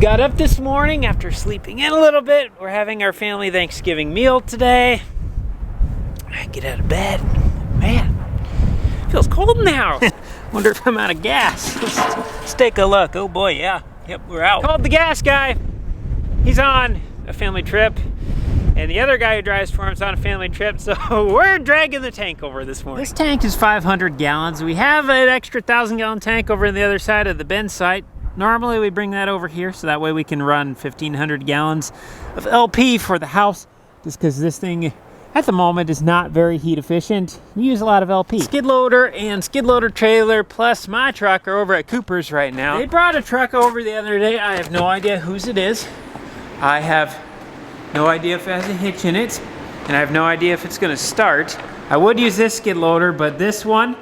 Got up this morning after sleeping in a little bit. We're having our family Thanksgiving meal today. I get out of bed. Man, it feels cold in the house. Wonder if I'm out of gas. Let's take a look. Oh boy, yeah. Yep, we're out. Called the gas guy. He's on a family trip. And the other guy who drives for him is on a family trip, so we're dragging the tank over this morning. This tank is 500 gallons. We have an extra 1,000-gallon tank over on the other side of the bin site. Normally we bring that over here, so that way we can run 1,500 gallons of LP for the house, just because this thing, at the moment, is not very heat efficient. We use a lot of LP. Skid loader and skid loader trailer, plus my truck, are over at Cooper's right now. They brought a truck over the other day. I have no idea whose it is. I have no idea if it has a hitch in it, and I have no idea if it's gonna start. I would use this skid loader, but this one,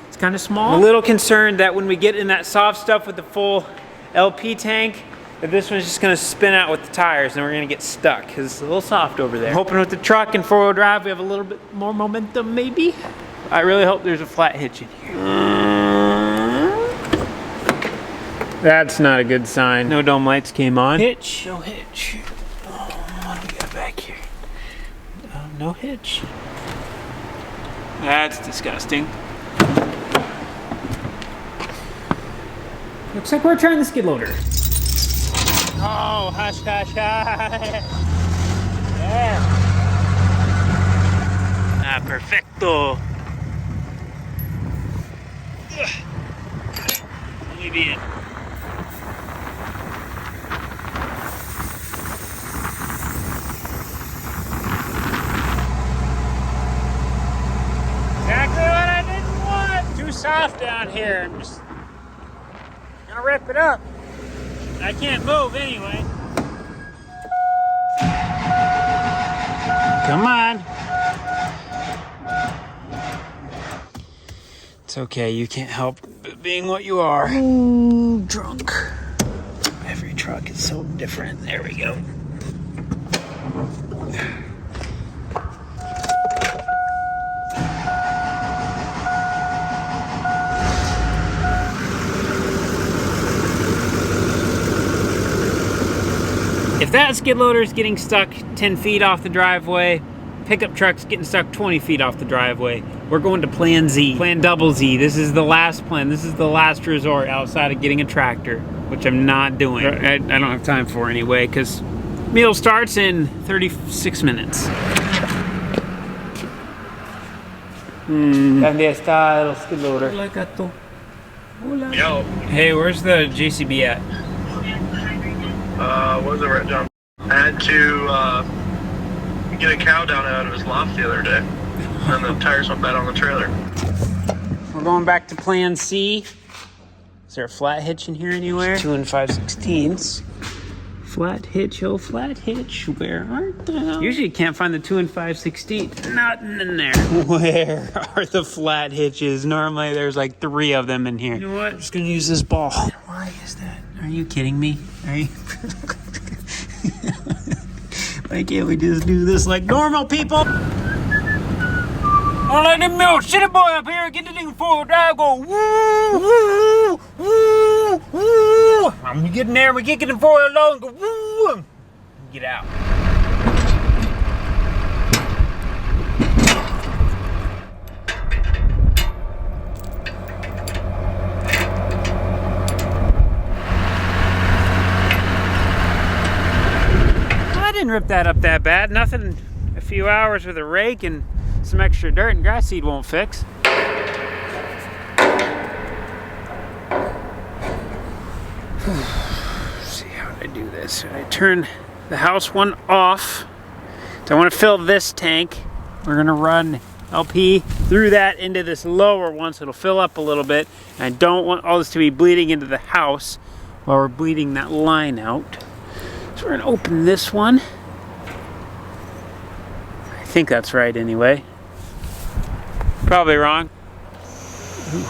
it's kind of small. I'm a little concerned that when we get in that soft stuff with the full LP tank, that this one's just gonna spin out with the tires and we're gonna get stuck, because it's a little soft over there. I'm hoping with the truck and four-wheel drive, we have a little bit more momentum, maybe. I really hope there's a flat hitch in here. That's not a good sign. No dome lights came on. Hitch, no hitch. What do we got back here? No hitch. That's disgusting. Looks like we're trying the skid loader. Oh, hush, hush, hush. Yeah. Ah, perfecto. Muy bien. Exactly what I didn't want. Too soft down here. I'm just gonna rip it up. I can't move anyway. Come on. It's okay, you can't help being what you are. Ooh, drunk. Every truck is so different. There we go. If that skid loader is getting stuck 10 feet off the driveway, pickup truck's getting stuck 20 feet off the driveway, we're going to Plan Z, Plan Double Z. This is the last plan. This is the last resort outside of getting a tractor, which I'm not doing. I don't have time for anyway, because meal starts in 36 minutes. ¿Dónde está el skid loader? Hola, gato. Hola. Yo. Hey, where's the JCB at? What was it, right, John? I had to get a cow down out of his loft the other day, and the tires went bad on the trailer. We're going back to Plan C. Is there a flat hitch in here anywhere? 2 5/16. Flat hitch, oh flat hitch, where aren't they? Usually you can't find the 2 5/16. Nothing in there. Where are the flat hitches? Normally there's like 3 of them in here. You know what? I'm just gonna use this ball. Why is that? Are you kidding me? Are you? Why can't we just do this like normal people? Oh, let him know. City boy up here, get the thing forward drive, go woo, woo, woo, woo. I'm getting there, we get it forward along, go woo, get out. I didn't rip that up that bad. Nothing, a few hours with a rake and some extra dirt and grass seed won't fix. See how I do this. I turn the house one off. So I want to fill this tank. We're gonna run LP through that into this lower one so it'll fill up a little bit. And I don't want all this to be bleeding into the house while we're bleeding that line out. So we're gonna open this one. I think that's right anyway. Probably wrong. Ooh.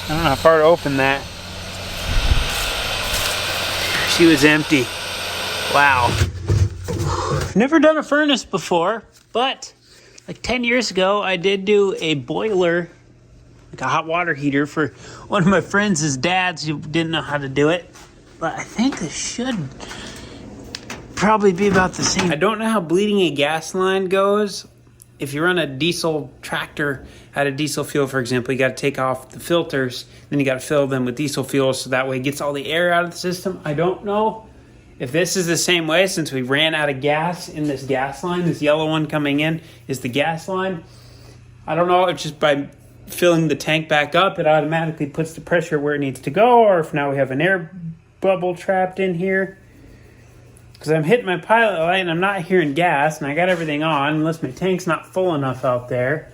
I don't know how far to open that. She was empty. Wow. Never done a furnace before, but Like 10 years ago, I did do a boiler, like a hot water heater for one of my friends' dads who didn't know how to do it. But I think this should probably be about the same. I don't know how bleeding a gas line goes. If you run a diesel tractor out of diesel fuel, for example, you got to take off the filters, then you got to fill them with diesel fuel so that way it gets all the air out of the system. I don't know if this is the same way since we ran out of gas in this gas line. This yellow one coming in is the gas line. I don't know if just by filling the tank back up, it automatically puts the pressure where it needs to go, or if now we have an air bubble trapped in here. Because I'm hitting my pilot light and I'm not hearing gas, and I got everything on, unless my tank's not full enough out there.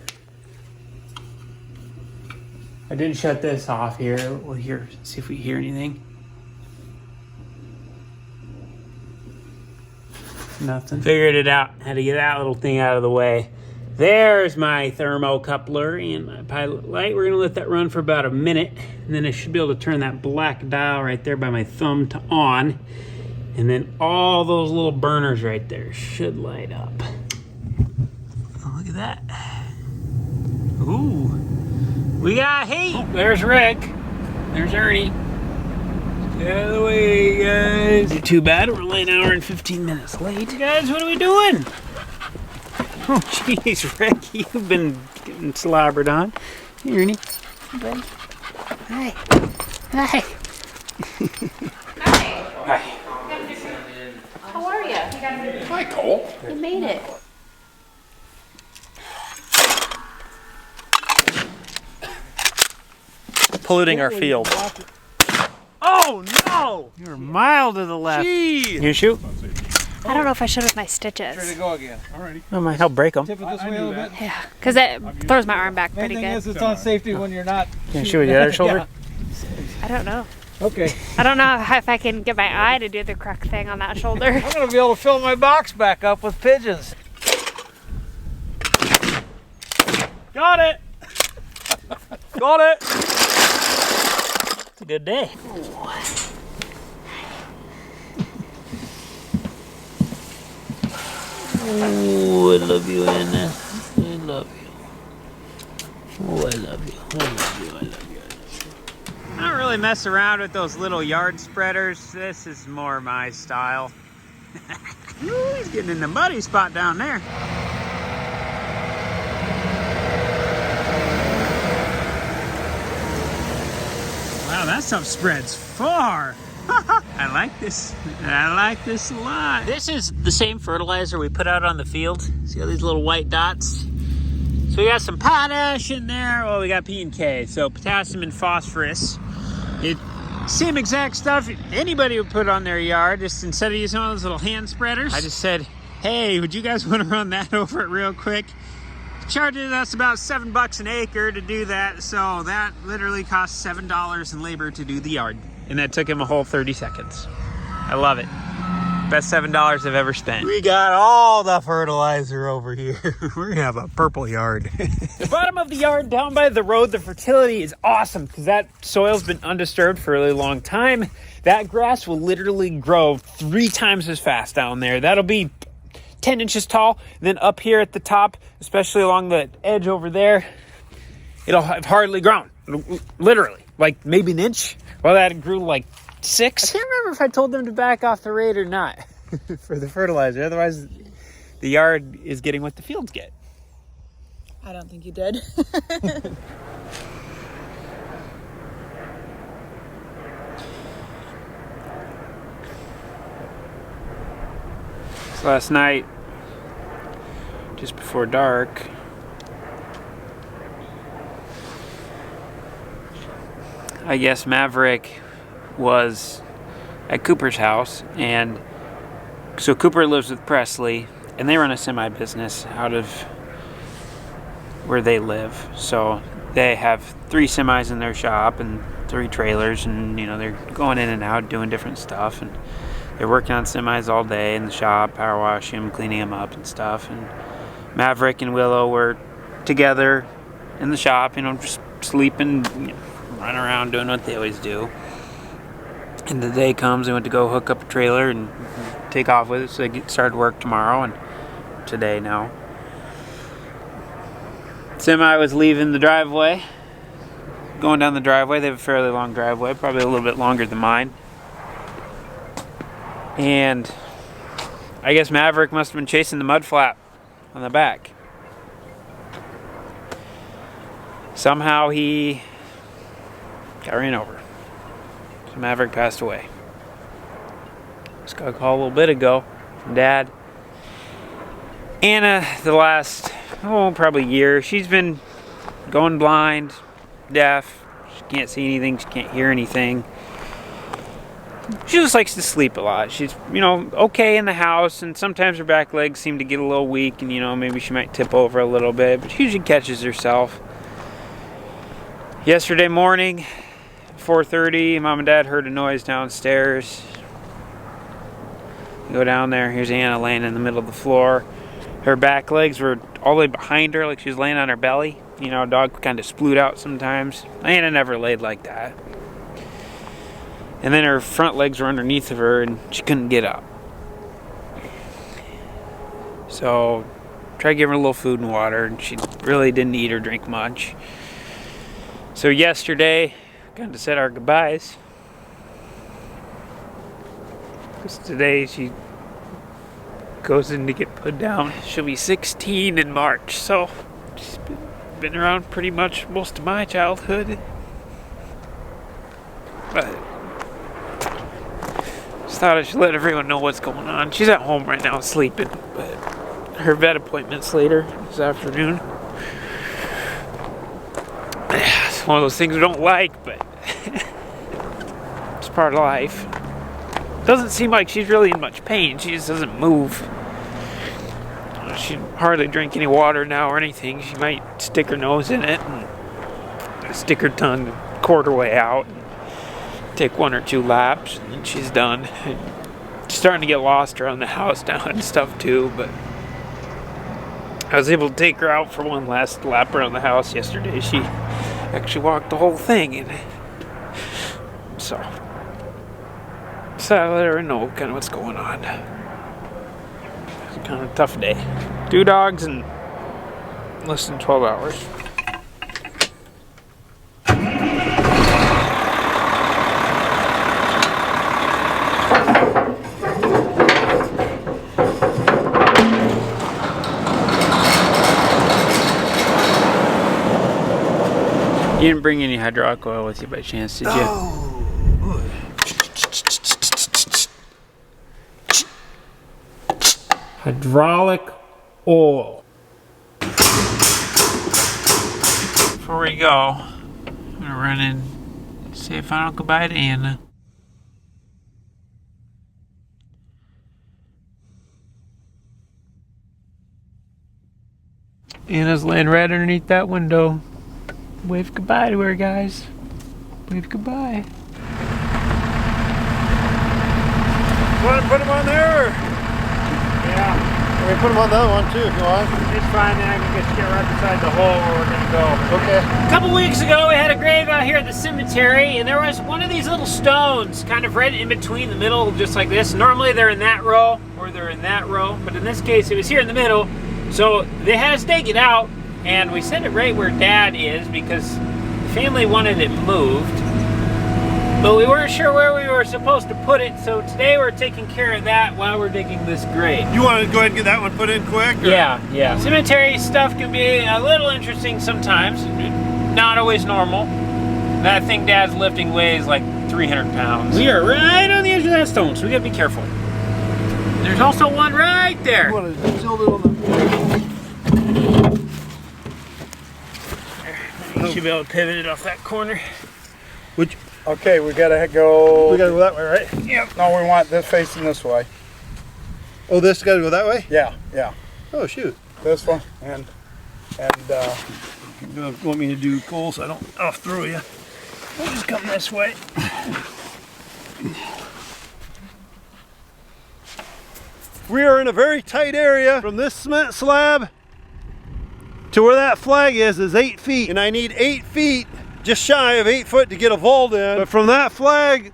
I didn't shut this off here. We'll see if we hear anything. Nothing. Figured it out. Had to get that little thing out of the way. There's my thermocoupler and my pilot light. We're going to let that run for about a minute, and then I should be able to turn that black dial right there by my thumb to on. And then all those little burners right there should light up. Oh, look at that. Ooh. We got heat. Oh, there's Rick. There's Ernie. Get out of the way, guys. Not too bad. We're only an hour and 15 minutes late. Guys, what are we doing? Oh, jeez, Rick. You've been getting slobbered on. Hey, Ernie. Hey, buddy. Hi. Hi. Hi. How are you? Hi, Cole. You made it. Polluting our field. Oh, no! You're a mile to the left. Gee. You shoot? I don't know if I should with my stitches. Ready to go again. Alrighty. I might help break them. Tip it this way a little bit. Yeah, because it throws my arm back Main pretty thing good. is it's on safety when you're not. Can you shoot with the other shoulder? I don't know. Okay. I don't know if I can get my eye to do the correct thing on that shoulder. I'm gonna be able to fill my box back up with pigeons. Got it! Got it. It's a good day. Oh, I love you, Anna. I love you. Oh, I love you. I love you. I love you. I don't really mess around with those little yard spreaders. This is more my style. Ooh, he's getting in the muddy spot down there. Wow, that stuff spreads far. I like this. I like this a lot. This is the same fertilizer we put out on the field. See all these little white dots? So we got some potash in there. Well, we got P and K. So potassium and phosphorus. Same exact stuff anybody would put on their yard. Just instead of using all those little hand spreaders, I just said, hey, would you guys want to run that over it real quick? Charges us about $7 an acre to do that. So that literally costs $7 in labor to do the yard. And that took him a whole 30 seconds. I love it. Best $7 I've ever spent. We got all the fertilizer over here. We have a purple yard. The bottom of the yard down by the road, the fertility is awesome because that soil's been undisturbed for a really long time. That grass will literally grow 3 times as fast down there. That'll be 10 inches tall. And then up here at the top, especially along the edge over there, it'll have hardly grown. Literally, like maybe an inch. Well, that grew like 6. I can't remember if I told them to back off the rate or not for the fertilizer. Otherwise, the yard is getting what the fields get. I don't think you did. So last night, just before dark, I guess Maverick was at Cooper's house, and so Cooper lives with Presley, and they run a semi business out of where they live. So they have 3 semis in their shop and 3 trailers, and they're going in and out doing different stuff, and they're working on semis all day in the shop, power washing them, cleaning them up and stuff. And Maverick and Willow were together in the shop, just sleeping, running around doing what they always do. And the day comes, they went to go hook up a trailer and take off with it, so they started work tomorrow and today now. Semi was leaving the driveway, going down the driveway. They have a fairly long driveway, probably a little bit longer than mine. And I guess Maverick must have been chasing the mud flap on the back. Somehow he got ran over. So Maverick passed away. Just got a call a little bit ago from Dad. Anna, the last, probably year, she's been going blind, deaf. She can't see anything, she can't hear anything. She just likes to sleep a lot. She's, okay in the house, and sometimes her back legs seem to get a little weak, and, maybe she might tip over a little bit, but she usually catches herself. Yesterday morning, 4:30, Mom and Dad heard a noise downstairs. Go down there, here's Anna laying in the middle of the floor. Her back legs were all the way behind her, like she was laying on her belly. A dog kind of sploot out sometimes. Anna never laid like that. And then her front legs were underneath of her, and she couldn't get up. So, tried giving her a little food and water, and she really didn't eat or drink much. So yesterday, got to said our goodbyes. Because today she goes in to get put down. She'll be 16 in March, so she's been around pretty much most of my childhood. But just thought I should let everyone know what's going on. She's at home right now sleeping, but her vet appointment's later this afternoon. It's one of those things we don't like, but it's part of life. Doesn't seem like she's really in much pain. She just doesn't move. She hardly drink any water now or anything. She might stick her nose in it and stick her tongue a quarter way out and take 1 or 2 laps, and then she's done. And she's starting to get lost around the house now and stuff too, but I was able to take her out for one last lap around the house yesterday. She actually walked the whole thing, and so I let her know kind of what's going on. It's kind of a tough day. 2 dogs in less than 12 hours. You didn't bring any hydraulic oil with you by chance, did you? Hydraulic oil. Before we go, I'm gonna run in, say a final goodbye to Anna. Anna's laying right underneath that window. Wave goodbye to her, guys. Wave goodbye. Want to put them on there? Or? Yeah. We can put them on the other one too if you want. It's fine, then I can just get right beside the hole where we're gonna go. Okay. A couple weeks ago, we had a grave out here at the cemetery, and there was one of these little stones kind of right in between the middle, just like this. Normally they're in that row, or they're in that row, but in this case, it was here in the middle. So they had us take it out, and we set it right where Dad is because the family wanted it moved. But we weren't sure where we were supposed to put it, so today we're taking care of that while we're digging this grave. You want to go ahead and get that one put in quick? Or? Yeah. Cemetery stuff can be a little interesting sometimes, not always normal. That thing Dad's lifting weighs like 300 pounds. We are right on the edge of that stone, so we gotta be careful. There's also one right there. You want to tilt it on the... You should be able to pivot it off that corner. Which? Okay, we gotta go. We gotta go that way, right? Yep. No, we want this facing this way. Oh, this gotta go that way? Yeah. Oh, shoot. This one and You want me to do coal so I'll throw you. We'll just come this way. We are in a very tight area. From this cement slab to where that flag is 8 feet. And I need 8 feet, just shy of 8 foot to get a vault in. But from that flag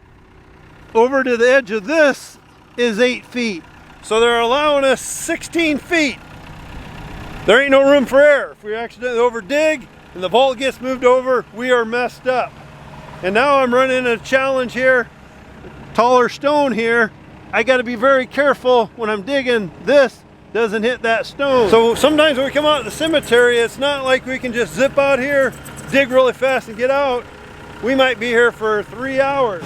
over to the edge of this is 8 feet. So they're allowing us 16 feet. There ain't no room for error. If we accidentally over dig and the vault gets moved over, we are messed up. And now I'm running a challenge here, taller stone here. I got to be very careful when I'm digging. This doesn't hit that stone. So sometimes when we come out of the cemetery, it's not like we can just zip out here, dig really fast and get out. We might be here for 3 hours.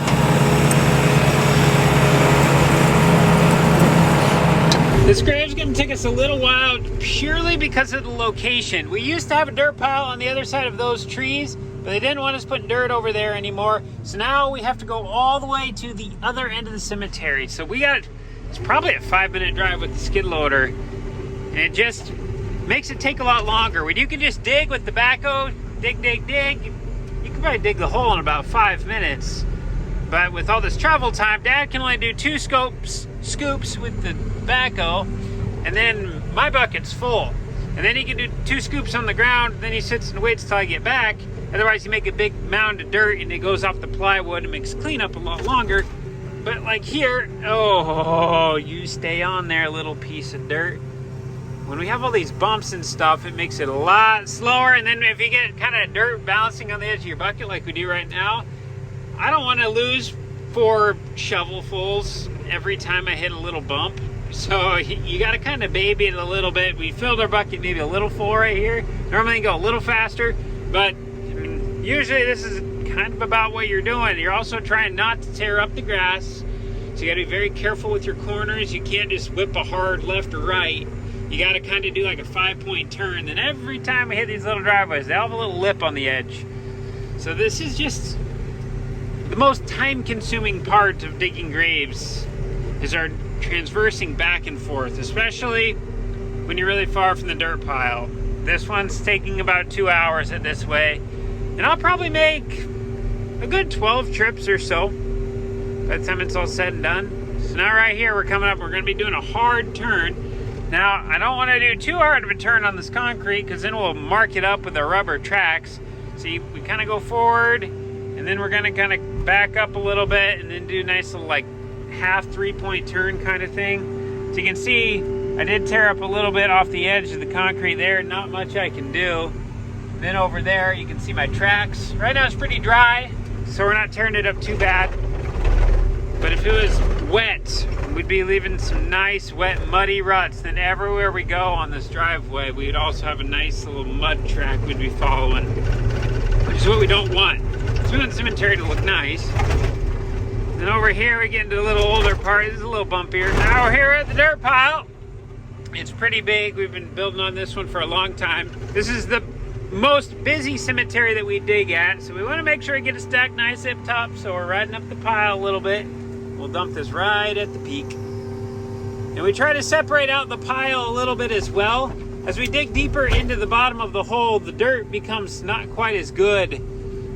This grave's gonna take us a little while purely because of the location. We used to have a dirt pile on the other side of those trees, but they didn't want us putting dirt over there anymore. So now we have to go all the way to the other end of the cemetery. So it's probably a 5-minute drive with the skid loader. And it just makes it take a lot longer. When you can just dig with the backhoe, dig, you can probably dig the hole in about 5 minutes. But with all this travel time, Dad can only do 2 scoops with the backhoe, and then my bucket's full. And then he can do 2 scoops on the ground, and then he sits and waits till I get back. Otherwise, you make a big mound of dirt and it goes off the plywood and makes cleanup a lot longer. But like here, oh, you stay on there, little piece of dirt. When we have all these bumps and stuff, it makes it a lot slower. And then if you get kind of dirt bouncing on the edge of your bucket like we do right now, I don't want to lose 4 shovelfuls every time I hit a little bump. So you got to kind of baby it a little bit. We filled our bucket maybe a little full right here. Normally you go a little faster, but usually this is kind of about what you're doing. You're also trying not to tear up the grass. So you got to be very careful with your corners. You can't just whip a hard left or right. You got to kind of do like a 5-point turn. Then every time I hit these little driveways, they all have a little lip on the edge. So this is just the most time-consuming part of digging graves, is our transversing back and forth, especially when you're really far from the dirt pile. This one's taking about 2 hours at this way, and I'll probably make a good 12 trips or so by the time it's all said and done. So now right here, we're coming up, we're gonna be doing a hard turn. Now, I don't wanna do too hard of a turn on this concrete, because then we'll mark it up with our rubber tracks. See, we kind of go forward, and then we're gonna kind of back up a little bit, and then do a nice little like half 3-point turn kind of thing. So you can see, I did tear up a little bit off the edge of the concrete there, not much I can do. Then over there, you can see my tracks. Right now it's pretty dry, so we're not tearing it up too bad. But if it was wet, we'd be leaving some nice, wet, muddy ruts. Then everywhere we go on this driveway, we'd also have a nice little mud track we'd be following, which is what we don't want. So we want the cemetery to look nice. Then over here, we get into a little older part. This is a little bumpier. Now we're here at the dirt pile. It's pretty big. We've been building on this one for a long time. This is the most busy cemetery that we dig at, so we want to make sure we get it stacked nice up top. So we're riding up the pile a little bit. We'll dump this right at the peak. And we try to separate out the pile a little bit as well. As we dig deeper into the bottom of the hole, the dirt becomes not quite as good.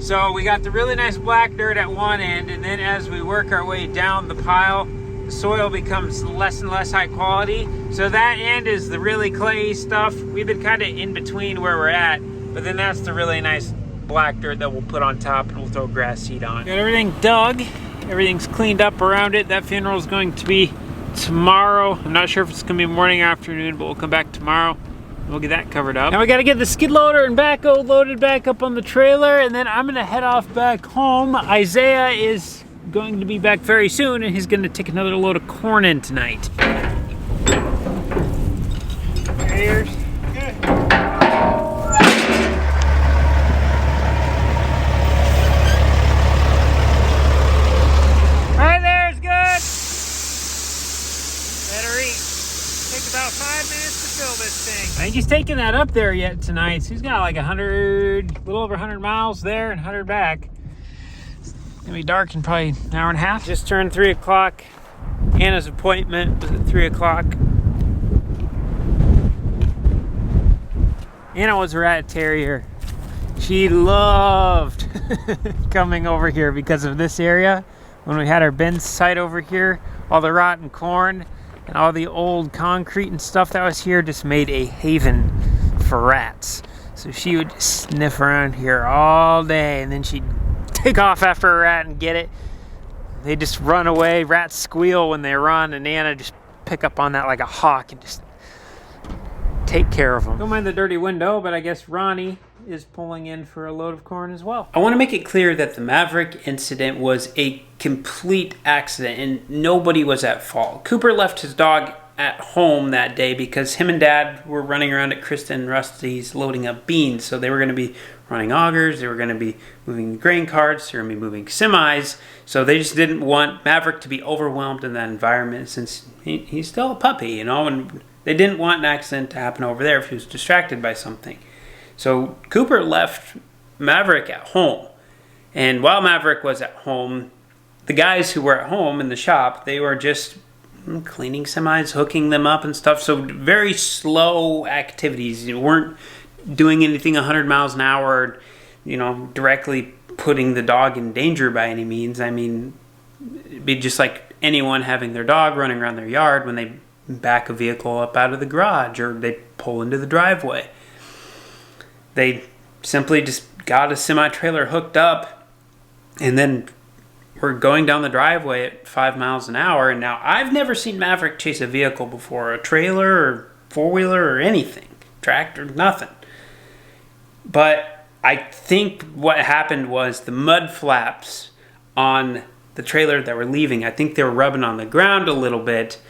So we got the really nice black dirt at one end, and then as we work our way down the pile, the soil becomes less and less high quality. So that end is the really clayey stuff. We've been kind of in between where we're at, but then that's the really nice black dirt that we'll put on top and we'll throw grass seed on. Got everything dug. Everything's cleaned up around it. That funeral is going to be tomorrow. I'm not sure if it's going to be morning or afternoon, but we'll come back tomorrow. We'll get that covered up. Now we got to get the skid loader and backhoe loaded back up on the trailer, and then I'm going to head off back home. Isaiah is going to be back very soon, and he's going to take another load of corn in tonight. Here's good. Right there's good. Better eat. Take about 5 minutes to fill this thing. I think he's taking that up there yet tonight. So he's got like 100, a little over 100 miles there and 100 back. It's gonna be dark in probably an hour and a half. Just turned 3 o'clock. Anna's appointment was at 3 o'clock. Anna was a rat terrier. She loved coming over here because of this area. When we had our bin site over here, all the rotten corn and all the old concrete and stuff that was here just made a haven for rats. So she would just sniff around here all day, and then she'd take off after a rat and get it. They just run away. Rats squeal when they run, and Anna just pick up on that like a hawk and just take care of them. Don't mind the dirty window, but I guess Ronnie is pulling in for a load of corn as well. I want to make it clear that the Maverick incident was a complete accident and nobody was at fault. Cooper left his dog at home that day because him and Dad were running around at Krista and Rusty's loading up beans. So they were going to be running augers, they were going to be moving grain carts, they were going to be moving semis. So they just didn't want Maverick to be overwhelmed in that environment since he's still a puppy, you know, and they didn't want an accident to happen over there if he was distracted by something. So Cooper left Maverick at home. And while Maverick was at home, the guys who were at home in the shop, they were just cleaning semis, hooking them up and stuff. So very slow activities. You weren't doing anything 100 miles an hour, you know, directly putting the dog in danger by any means. I mean, it'd be just like anyone having their dog running around their yard when they back a vehicle up out of the garage or they pull into the driveway. They simply just got a semi-trailer hooked up and then were going down the driveway at 5 miles an hour. And now I've never seen Maverick chase a vehicle before, a trailer or four-wheeler or anything, tractor, nothing. But I think what happened was the mud flaps on the trailer that were leaving, I think they were rubbing on the ground a little bit.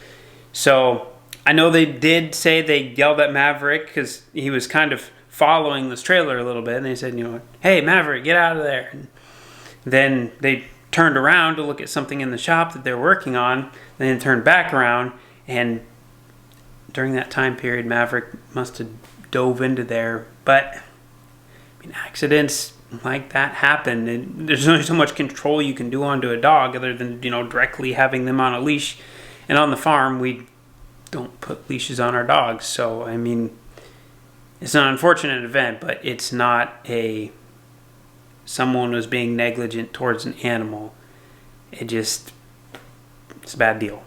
So I know they did say they yelled at Maverick because he was kind of following this trailer a little bit. And they said, you know, hey, Maverick, get out of there. And then they turned around to look at something in the shop that they're working on. And then turned back around. And during that time period, Maverick must have dove into there. But I mean, accidents like that happen. And there's only so much control you can do onto a dog other than, you know, directly having them on a leash. And on the farm, we don't put leashes on our dogs. So, I mean, it's an unfortunate event, but it's not someone was being negligent towards an animal. It's a bad deal.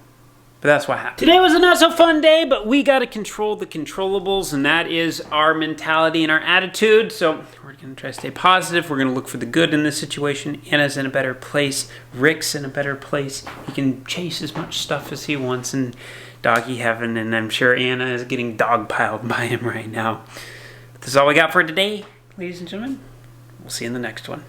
But that's what happened. Today was a not so fun day, but we got to control the controllables, and that is our mentality and our attitude. So we're going to try to stay positive. We're going to look for the good in this situation. Anna's in a better place. Rick's in a better place. He can chase as much stuff as he wants in doggy heaven, and I'm sure Anna is getting dogpiled by him right now. But this is all we got for today, ladies and gentlemen. We'll see you in the next one.